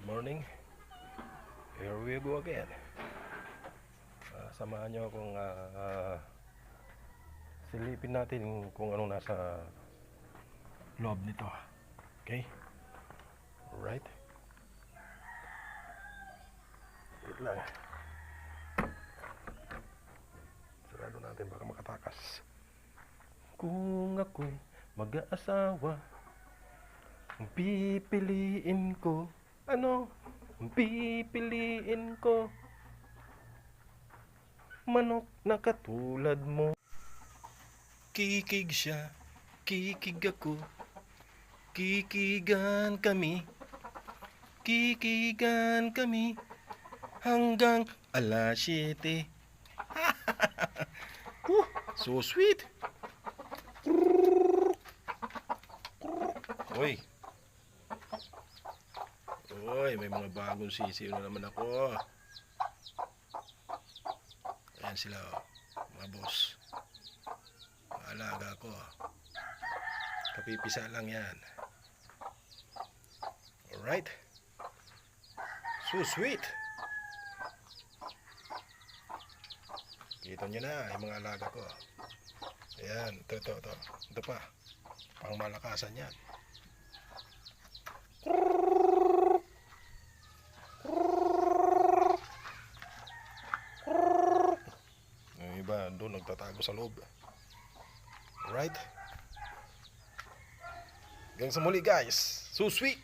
Good morning. Here we go again. Samahan nyo akong silipin natin kung anong nasa loob nito. Okay? Alright. Wait lang. Sarado natin baka makatakas. Kung ako'y mag-aasawa, ang pipiliin ko, ano? Ang pipiliin ko, manok na katulad mo. Kikig siya, kikig ako, kikigan kami, kikigan kami, hanggang alas 7. So sweet. Oy. Oy, may mga bagong sisiw na naman ako. Ayan sila, mga boss. Mga alaga ko. Kapipisa lang yan. Alright. So sweet. Kita nyo na, yung mga alaga ko. Ayan, ito. Ito pa. Pang malakasan yan. Yung iba doon nagtatago sa loob. Alright. Hanggang sa muli guys. So sweet.